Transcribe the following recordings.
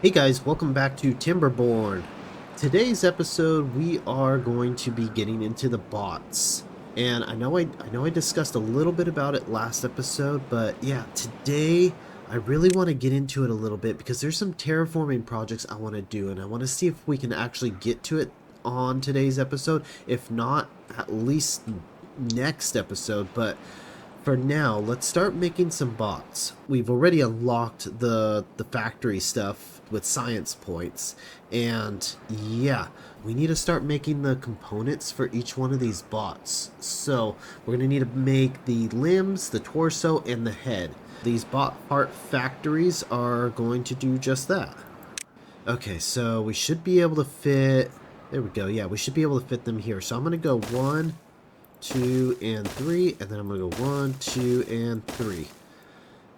Hey guys, welcome back to Timberborn. Today's episode we are going to be getting into the bots. And I know I discussed a little bit about it last episode, but yeah, today I really want to get into it a little bit because there's some terraforming projects I want to do and I want to see if we can actually get to it on today's episode. If not, at least next episode, but for now, let's start making some bots. We've already unlocked the factory stuff with science points, and yeah, we need to start making the components for each one of these bots. So we're gonna need to make the limbs, the torso, and the head. These bot part factories are going to do just that. Okay, so we should be able to fit. There we go. Yeah, we should be able to fit them here. So I'm gonna go 1, 2, and 3, and then I'm gonna go 1, 2, and 3.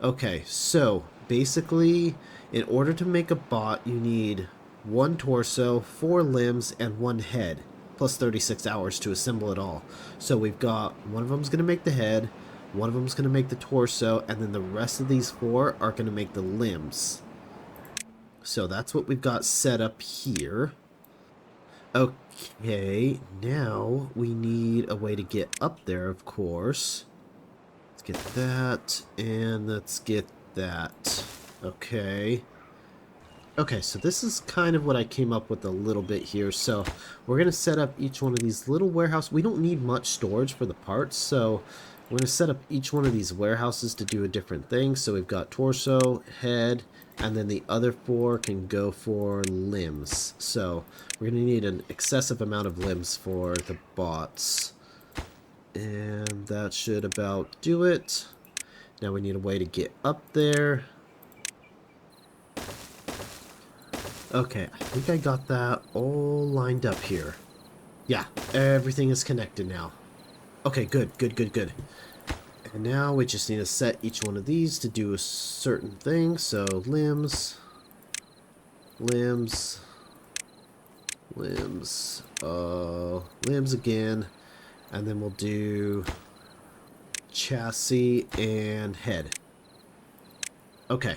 Okay, so basically, in order to make a bot, you need 1 torso, 4 limbs, and 1 head, plus 36 hours to assemble it all. So we've got one of them's gonna make the head, one of them's gonna make the torso, and then the rest of these 4 are gonna make the limbs. So that's what we've got set up here. Okay, now we need a way to get up there, of course. Let's get that, and let's get that. Okay. Okay, so this is kind of what I came up with a little bit here. So we're going to set up each one of these little warehouses. We don't need much storage for the parts, so we're going to set up each one of these warehouses to do a different thing. So we've got torso, head, and then the other 4 can go for limbs. So we're going to need an excessive amount of limbs for the bots. And that should about do it. Now we need a way to get up there. Okay, I think I got that all lined up here. Yeah, everything is connected now. Okay, good. And now we just need to set each one of these to do a certain thing. So limbs, limbs, limbs, limbs again, and then we'll do chassis and head. Okay,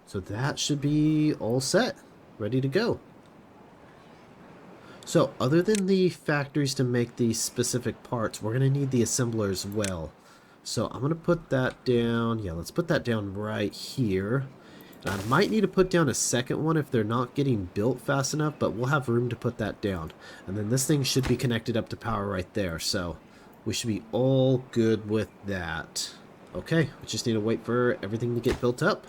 so that should be all set, ready to go. So other than the factories to make these specific parts, we're going to need the assembler as well. So I'm going to put that down. Yeah, let's put that down right here. And I might need to put down a second one if they're not getting built fast enough, but we'll have room to put that down. And then this thing should be connected up to power right there. So we should be all good with that. Okay, we just need to wait for everything to get built up.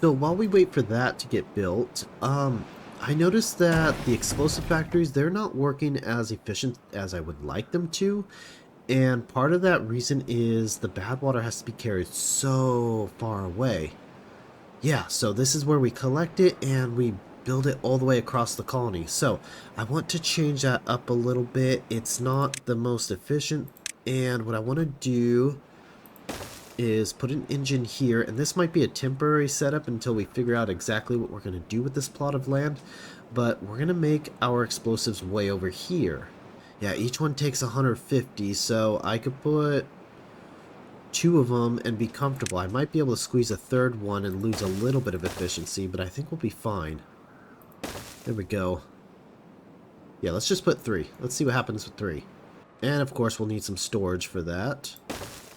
So while we wait for that to get built, I noticed that the explosive factories, they're not working as efficient as I would like them to. And part of that reason is the bad water has to be carried so far away. Yeah, so this is where we collect it and we build it all the way across the colony. So I want to change that up a little bit. It's not the most efficient. And what I want to do is put an engine here. And this might be a temporary setup until we figure out exactly what we're going to do with this plot of land. But we're going to make our explosives way over here. Yeah, each one takes 150, so I could put 2 of them and be comfortable. I might be able to squeeze a third one and lose a little bit of efficiency, but I think we'll be fine. There we go. Yeah, let's just put 3. Let's see what happens with 3. And of course, we'll need some storage for that.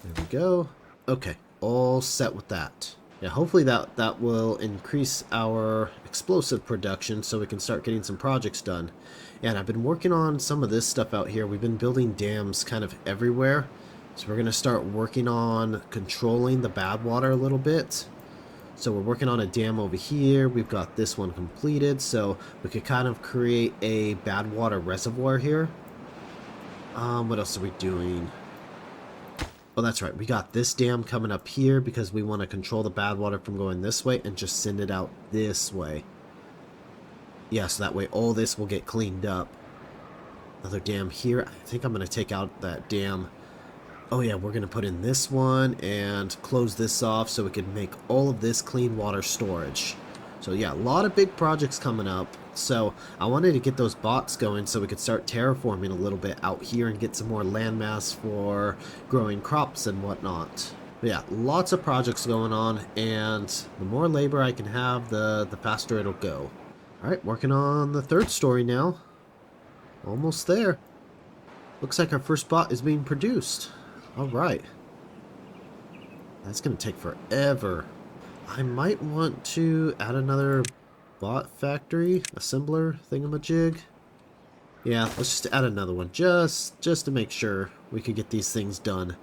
There we go. Okay, all set with that. Yeah, hopefully that will increase our explosive production so we can start getting some projects done. And I've been working on some of this stuff out here. We've been building dams kind of everywhere. So we're going to start working on controlling the bad water a little bit. So we're working on a dam over here. We've got this one completed. So we could kind of create a bad water reservoir here. What else are we doing? Oh, that's right. We got this dam coming up here because we want to control the bad water from going this way and just send it out this way. Yeah, so that way all this will get cleaned up. Another dam here. I think I'm going to take out that dam. Oh yeah, we're going to put in this one and close this off so we can make all of this clean water storage. So yeah, a lot of big projects coming up. So I wanted to get those bots going so we could start terraforming a little bit out here and get some more landmass for growing crops and whatnot. But yeah, lots of projects going on, and the more labor I can have, the faster it'll go. Alright, working on the third story now. Almost there. Looks like our first bot is being produced. Alright. That's going to take forever. I might want to add another bot factory, assembler thingamajig. Yeah, let's just add another one, just to make sure we could get these things done.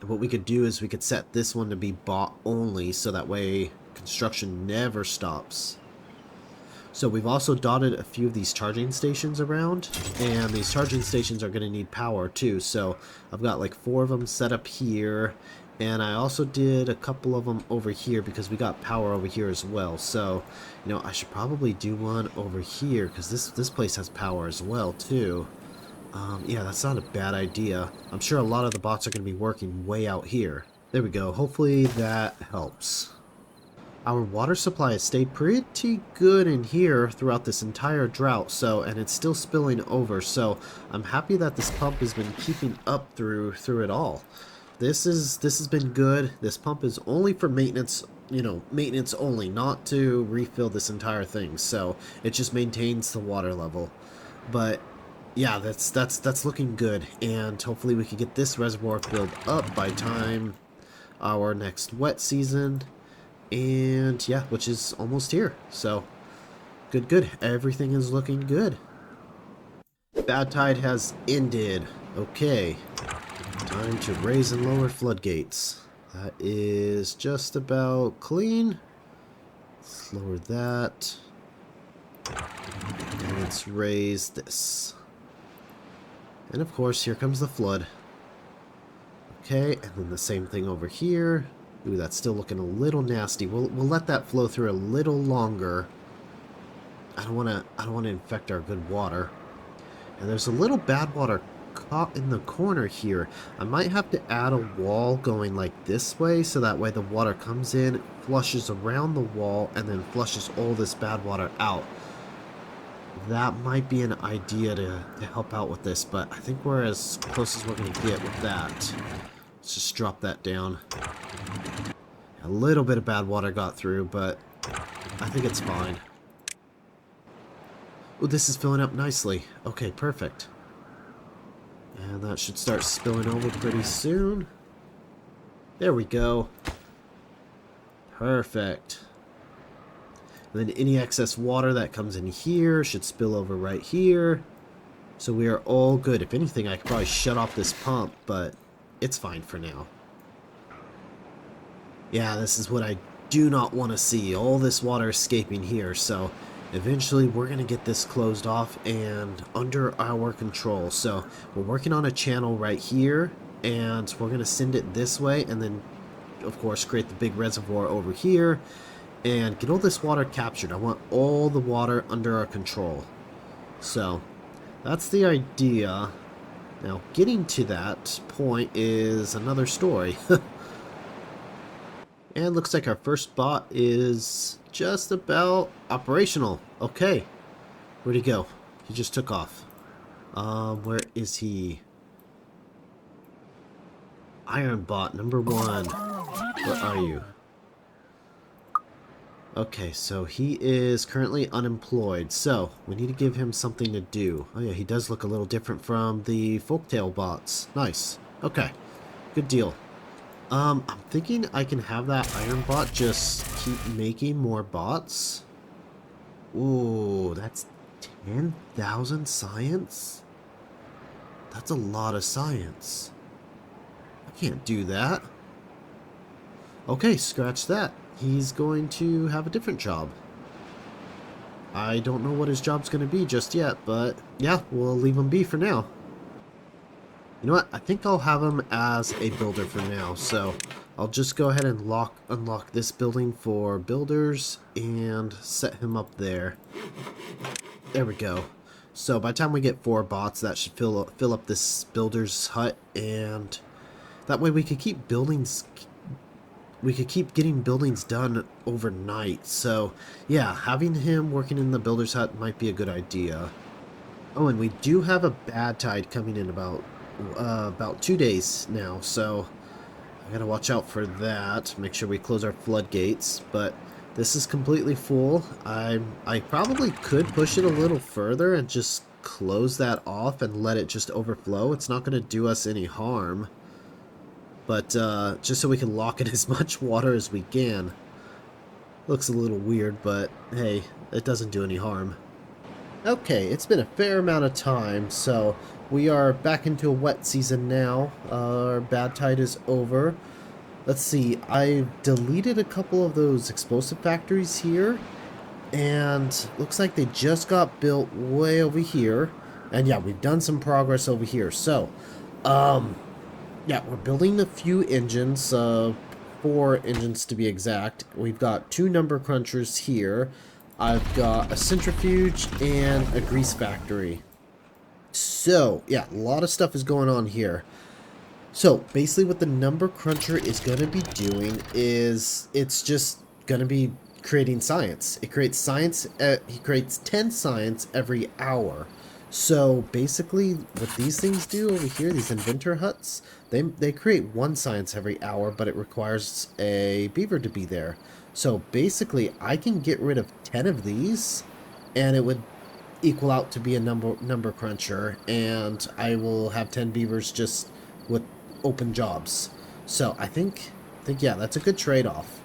And what we could do is we could set this one to be bot only, so that way construction never stops. So we've also dotted a few of these charging stations around, and these charging stations are going to need power too. So I've got like 4 of them set up here, and I also did a couple of them over here because we got power over here as well. So, you know, I should probably do one over here because this place has power as well too. Yeah, that's not a bad idea. I'm sure a lot of the bots are going to be working way out here. There we go. Hopefully that helps. Our water supply has stayed pretty good in here throughout this entire drought, and it's still spilling over, so I'm happy that this pump has been keeping up through it all. This has been good. This pump is only for maintenance, you know, maintenance only, not to refill this entire thing, so it just maintains the water level. But yeah, that's looking good, and hopefully we can get this reservoir filled up by time our next wet season. And yeah, which is almost here. So good. Everything is looking good. Bad tide has ended. Okay. Time to raise and lower floodgates. That is just about clean. Let's lower that. And let's raise this. And of course, here comes the flood. Okay, and then the same thing over here. Ooh, that's still looking a little nasty. We'll let that flow through a little longer. I don't wanna infect our good water. And there's a little bad water caught in the corner here. I might have to add a wall going like this way, so that way the water comes in, flushes around the wall, and then flushes all this bad water out. That might be an idea to help out with this, but I think we're as close as we're gonna get with that. Let's just drop that down. A little bit of bad water got through, but I think it's fine. Oh, this is filling up nicely. Okay, perfect. And that should start spilling over pretty soon. There we go. Perfect. And then any excess water that comes in here should spill over right here. So we are all good. If anything, I could probably shut off this pump, but it's fine for now. Yeah, this is what I do not want to see. All this water escaping here, so eventually we're going to get this closed off and under our control. So we're working on a channel right here, and we're going to send it this way, and then of course create the big reservoir over here and get all this water captured. I want all the water under our control. So that's the idea. Now getting to that point is another story. And looks like our first bot is just about operational. Okay. Where'd he go? He just took off. Where is he? Iron bot number 1. Where are you? Okay, so he is currently unemployed. So, we need to give him something to do. Oh yeah, he does look a little different from the folktale bots. Nice. Okay. Good deal. I'm thinking I can have that iron bot just keep making more bots. Ooh, that's 10,000 science? That's a lot of science. I can't do that. Okay, scratch that. He's going to have a different job. I don't know what his job's going to be just yet, but yeah, we'll leave him be for now. You know what? I think I'll have him as a builder for now. So I'll just go ahead and unlock this building for builders and set him up there. There we go. So by the time we get 4 bots, that should fill up this builder's hut, and that way we could keep buildings. We could keep getting buildings done overnight. So yeah, having him working in the builder's hut might be a good idea. Oh, and we do have a bad tide coming in about 2 days now, so I gotta watch out for that. Make sure we close our floodgates, but this is completely full. I probably could push it a little further and just close that off and let it just overflow. It's not gonna do us any harm, but just so we can lock in as much water as we can. Looks a little weird, but hey, it doesn't do any harm. Okay, it's been a fair amount of time, so we are back into a wet season now. Our bad tide is over. Let's see, I deleted a couple of those explosive factories here, and looks like they just got built way over here. And yeah, we've done some progress over here. So, yeah, we're building a few engines, 4 engines to be exact. We've got 2 number crunchers here. I've got a centrifuge and a grease factory. So, yeah, a lot of stuff is going on here. So, basically what the number cruncher is going to be doing is it's just going to be creating science. It creates science, he creates 10 science every hour. So, basically what these things do over here, these inventor huts, they create 1 science every hour, but it requires a beaver to be there. So basically, I can get rid of 10 of these, and it would equal out to be a number cruncher, and I will have 10 beavers just with open jobs. So I think yeah, that's a good trade-off.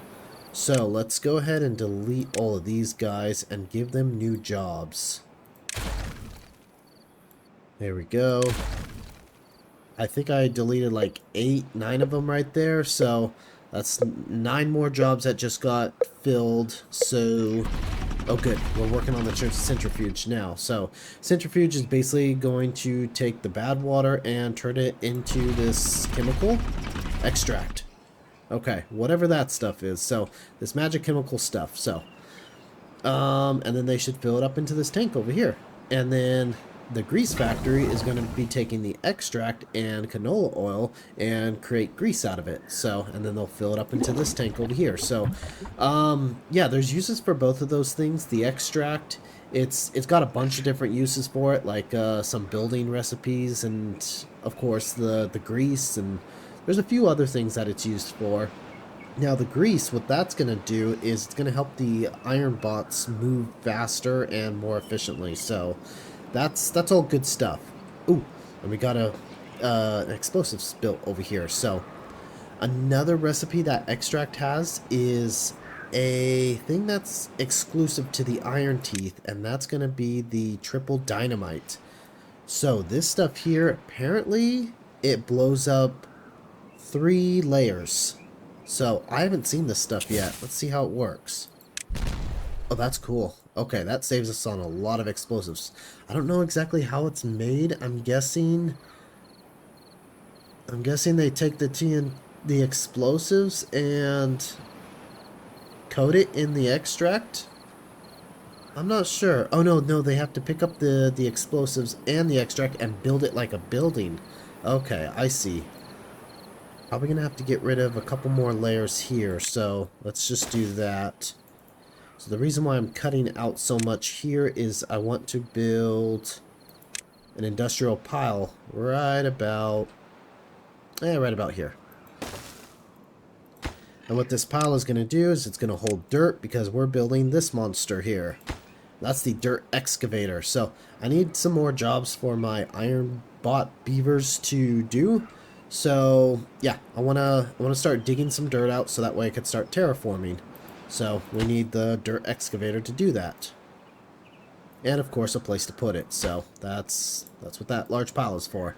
So let's go ahead and delete all of these guys and give them new jobs. There we go. I think I deleted like 8, 9 of them right there, so that's 9 more jobs that just got filled. So, oh good, we're working on the centrifuge now. So, centrifuge is basically going to take the bad water and turn it into this chemical extract. Okay, whatever that stuff is. So, this magic chemical stuff. So, and then they should fill it up into this tank over here. And then the grease factory is going to be taking the extract and canola oil and create grease out of it. So, and then they'll fill it up into this tank over here. So, yeah, there's uses for both of those things. The extract, it's got a bunch of different uses for it, like some building recipes, and of course the grease, and there's a few other things that it's used for. Now the grease, what that's going to do is it's going to help the iron bots move faster and more efficiently. So that's all good stuff. Ooh, and we got an explosive spill over here. So another recipe that extract has is a thing that's exclusive to the iron teeth, and that's going to be the triple dynamite. So this stuff here, apparently it blows up 3 layers. So I haven't seen this stuff yet. Let's see how it works. Oh, that's cool. Okay, that saves us on a lot of explosives. I don't know exactly how it's made. I'm guessing they take the explosives and coat it in the extract. I'm not sure. Oh no, they have to pick up the explosives and the extract and build it like a building. Okay, I see. Probably gonna have to get rid of a couple more layers here, so let's just do that. So the reason why I'm cutting out so much here is I want to build an industrial pile right about here. And what this pile is going to do is it's going to hold dirt because we're building this monster here. That's the dirt excavator. So I need some more jobs for my iron bot beavers to do. So yeah, I wanna start digging some dirt out so that way I could start terraforming. So we need the dirt excavator to do that. And of course a place to put it. So that's what that large pile is for.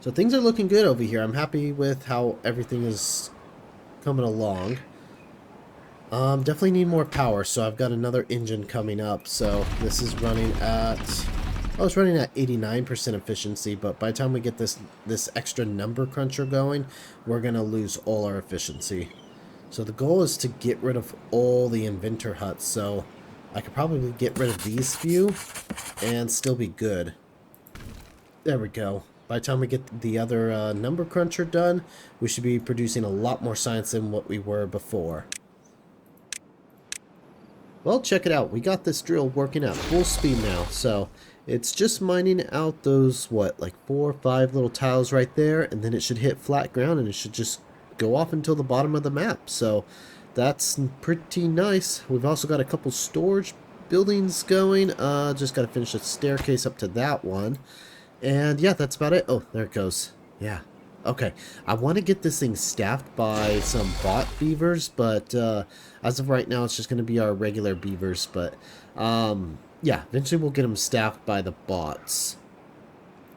So things are looking good over here. I'm happy with how everything is coming along. Definitely need more power, so I've got another engine coming up. So this is running at, oh, it's running at 89% efficiency, but by the time we get this extra number cruncher going, we're gonna lose all our efficiency. So the goal is to get rid of all the inventor huts, so I could probably get rid of these few and still be good. There we go. By the time we get the other number cruncher done, we should be producing a lot more science than what we were before. Well, check it out. We got this drill working at full speed now. So it's just mining out those, what, like 4 or 5 little tiles right there, and then it should hit flat ground and it should just go off until the bottom of the map. So that's pretty nice. We've also got a couple storage buildings going. Just got to finish the staircase up to that one. And yeah, that's about it. Oh, there it goes. Yeah. Okay. I want to get this thing staffed by some bot beavers, but as of right now, it's just going to be our regular beavers. But yeah, eventually we'll get them staffed by the bots.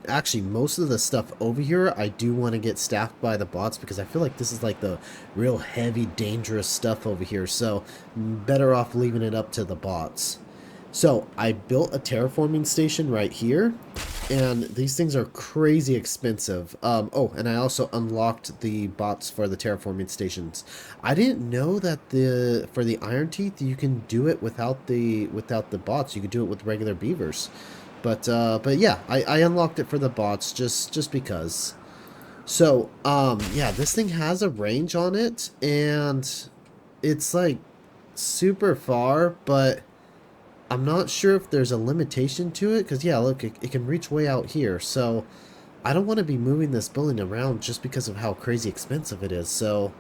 Actually, most of the stuff over here, I do want to get staffed by the bots because I feel like this is like the real heavy, dangerous stuff over here. So better off leaving it up to the bots. So I built a terraforming station right here, and these things are crazy expensive. Oh, and I also unlocked the bots for the terraforming stations. I didn't know that for the iron teeth you can do it without the bots. You could do it with regular beavers. But yeah, I unlocked it for the bots just because. So yeah, this thing has a range on it, and it's like super far, but I'm not sure if there's a limitation to it, because yeah, look, it can reach way out here, so I don't want to be moving this building around just because of how crazy expensive it is, so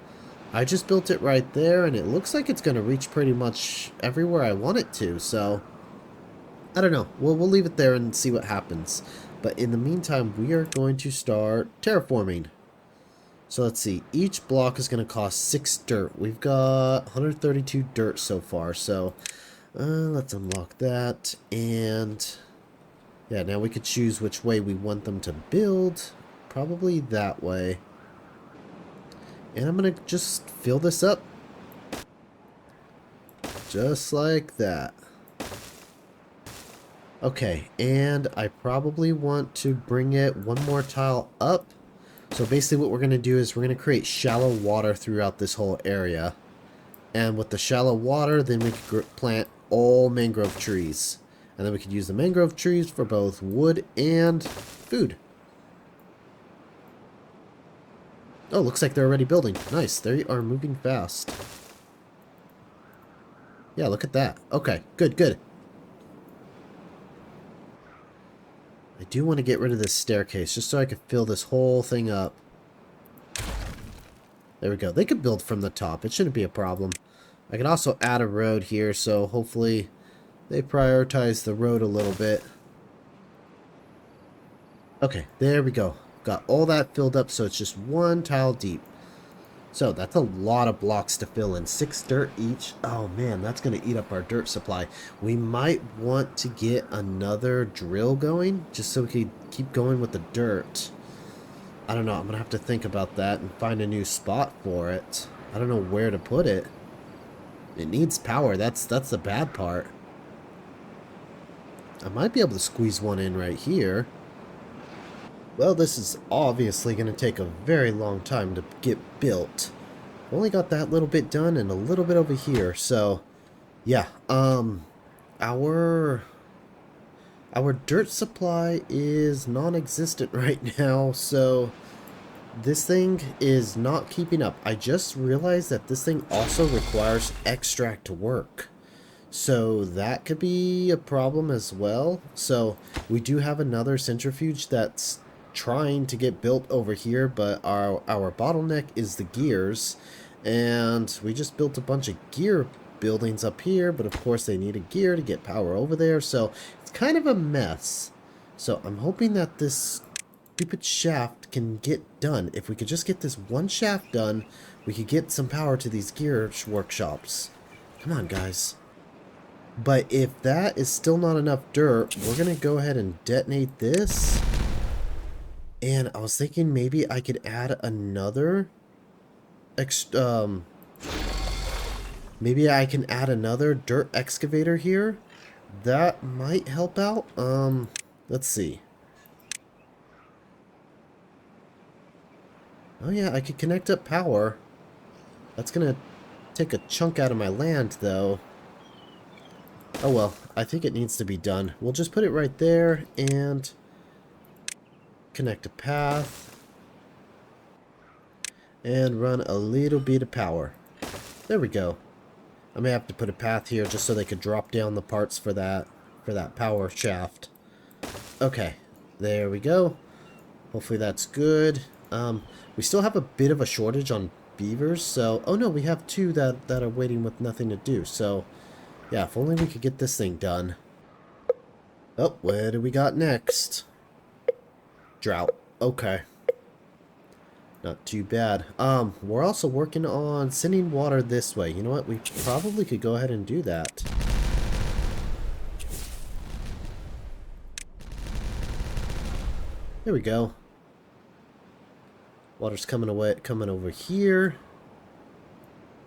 I just built it right there, and it looks like it's going to reach pretty much everywhere I want it to, so I don't know. We'll leave it there and see what happens. But in the meantime, we are going to start terraforming. So let's see. Each block is going to cost 6 dirt. We've got 132 dirt so far, so let's unlock that, and yeah, now we could choose which way we want them to build. Probably that way. And I'm gonna just fill this up just like that. Okay, and I probably want to bring it one more tile up. So basically what we're gonna do is we're gonna create shallow water throughout this whole area. And with the shallow water, then we could plant all mangrove trees. And then we could use the mangrove trees for both wood and food. Oh, looks like they're already building. Nice, they are moving fast. Yeah, look at that. Okay, good, good. I do want to get rid of this staircase just so I could fill this whole thing up. There we go. They could build from the top. It shouldn't be a problem. I can also add a road here, so hopefully they prioritize the road a little bit. Okay, there we go. Got all that filled up, so it's just one tile deep. So that's a lot of blocks to fill in. 6 dirt each. Oh man, that's going to eat up our dirt supply. We might want to get another drill going, just so we can keep going with the dirt. I don't know. I'm going to have to think about that and find a new spot for it. I don't know where to put it. It needs power. That's the bad part. I might be able to squeeze one in right here. Well, this is obviously going to take a very long time to get built. Only got that little bit done and a little bit over here. So, yeah. Our dirt supply is non-existent right now, so this thing is not keeping up. I just realized that this thing also requires extract work. So that could be a problem as well. So we do have another centrifuge that's trying to get built over here, but our bottleneck is the gears. And we just built a bunch of gear buildings up here, but of course they need a gear to get power over there. So it's kind of a mess. So I'm hoping that this stupid shaft can get done. If we could just get this one shaft done, we could get some power to these gear workshops. Come on, guys. But if that is still not enough dirt, we're going to go ahead and detonate this. And I was thinking maybe I could add another maybe I can add another dirt excavator here. That might help out. Let's see. Oh yeah, I could connect up power. That's gonna take a chunk out of my land though. Oh well, I think it needs to be done. We'll just put it right there and connect a path and run a little bit of power. There we go. I may have to put a path here just so they could drop down the parts for that power shaft. Okay, there we go. Hopefully that's good. We still have a bit of a shortage on beavers. So, oh no, we have two that are waiting with nothing to do. So, yeah, if only we could get this thing done. Oh, what do we got next? Drought. Okay. Not too bad. We're also working on sending water this way. You know what? We probably could go ahead and do that. There we go. Water's coming over here.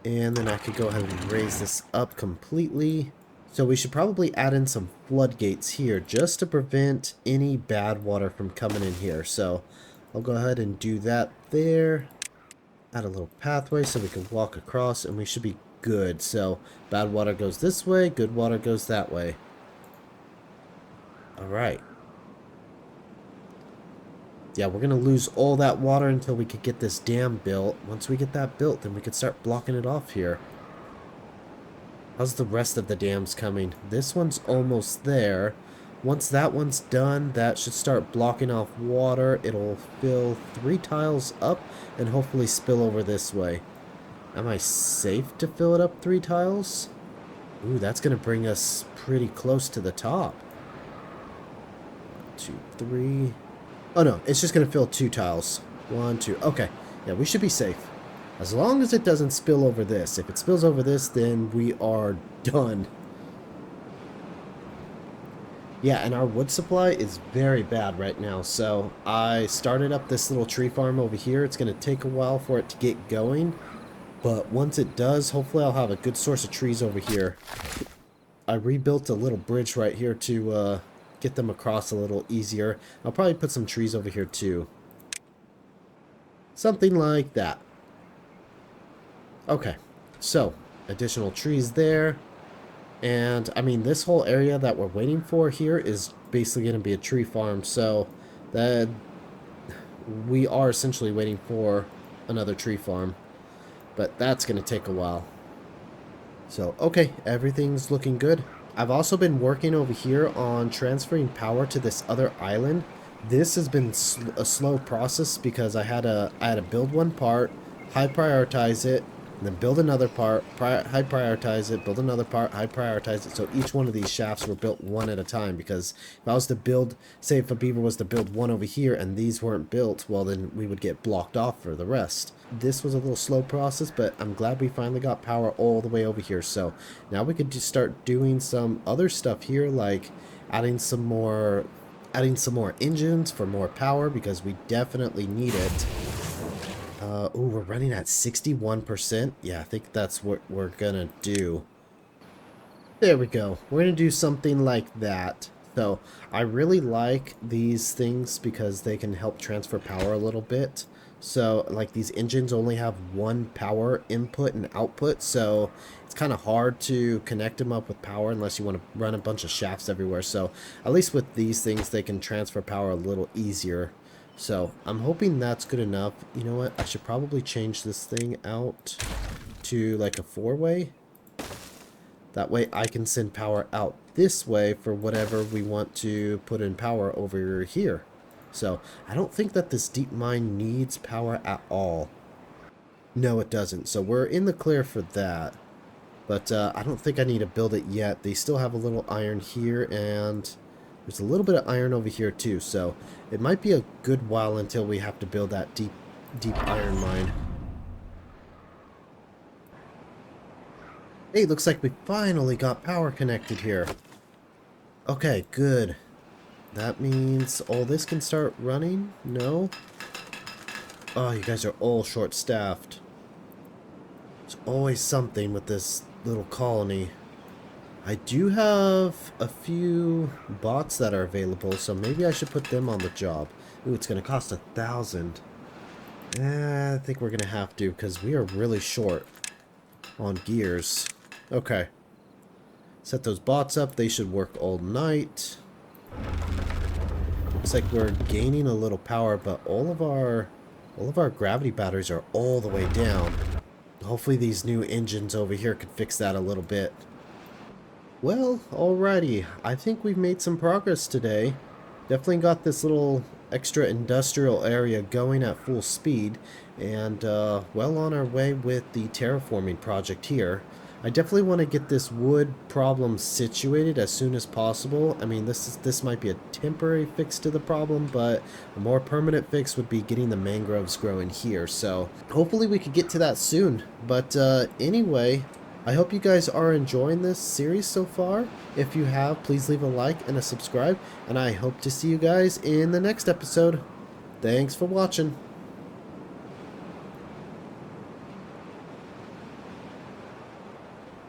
And then I could go ahead and raise this up completely. So we should probably add in some floodgates here just to prevent any bad water from coming in here. So I'll go ahead and do that there. Add a little pathway so we can walk across and we should be good. So bad water goes this way, good water goes that way. Alright. Yeah, we're going to lose all that water until we could get this dam built. Once we get that built, then we could start blocking it off here. How's the rest of the dams coming? This one's almost there. Once that one's done, that should start blocking off water. It'll fill 3 tiles up and hopefully spill over this way. Am I safe to fill it up 3 tiles? Ooh, that's going to bring us pretty close to the top. 1, 2, 3... Oh no, it's just going to fill 2 tiles. 1, 2. Okay. Yeah, we should be safe. As long as it doesn't spill over this. If it spills over this, then we are done. Yeah, and our wood supply is very bad right now. So I started up this little tree farm over here. It's going to take a while for it to get going. But once it does, hopefully I'll have a good source of trees over here. I rebuilt a little bridge right here to... get them across a little easier. I'll probably put some trees over here too. Something like that. Okay, so additional trees there. And I mean, this whole area that we're waiting for here is basically going to be a tree farm. So that we are essentially waiting for another tree farm. But that's going to take a while. So, okay, everything's looking good. I've also been working over here on transferring power to this other island. This has been a slow process because I had to build one part, high prioritize it, and then build another part, high prioritize it, build another part, high prioritize it. So each one of these shafts were built one at a time, because if I was to build, say if a beaver was to build one over here and these weren't built, well then we would get blocked off for the rest. This was a little slow process, but I'm glad we finally got power all the way over here. So now we could just start doing some other stuff here, like adding some more engines for more power, because we definitely need it. Ooh, we're running at 61%. Yeah, I think that's what we're gonna do. There we go. We're gonna do something like that. So I really like these things because they can help transfer power a little bit. So like these engines only have one power input and output, so it's kind of hard to connect them up with power unless you want to run a bunch of shafts everywhere. So at least with these things they can transfer power a little easier. So I'm hoping that's good enough. You know what, I should probably change this thing out to like a 4-way. That way I can send power out this way for whatever we want to put in power over here. So I don't think that this deep mine needs power at all. No, it doesn't. So we're in the clear for that. But I don't think I need to build it yet. They still have a little iron here, and there's a little bit of iron over here too. So it might be a good while until we have to build that deep iron mine. Hey, looks like we finally got power connected here. Okay, good. That means all this can start running? No? Oh, you guys are all short-staffed. There's always something with this little colony. I do have a few bots that are available, so maybe I should put them on the job. Ooh, it's going to cost 1,000. I think we're going to have to, because we are really short on gears. Okay. Set those bots up. They should work all night. Looks like we're gaining a little power, but all of our gravity batteries are all the way down. Hopefully these new engines over here could fix that a little bit. Well, alrighty. I think we've made some progress today. Definitely got this little extra industrial area going at full speed, and well on our way with the terraforming project here. I definitely want to get this wood problem situated as soon as possible. I mean, this might be a temporary fix to the problem, but a more permanent fix would be getting the mangroves growing here. So hopefully we could get to that soon. But anyway, I hope you guys are enjoying this series so far. If you have, please leave a like and a subscribe, and I hope to see you guys in the next episode. Thanks for watching.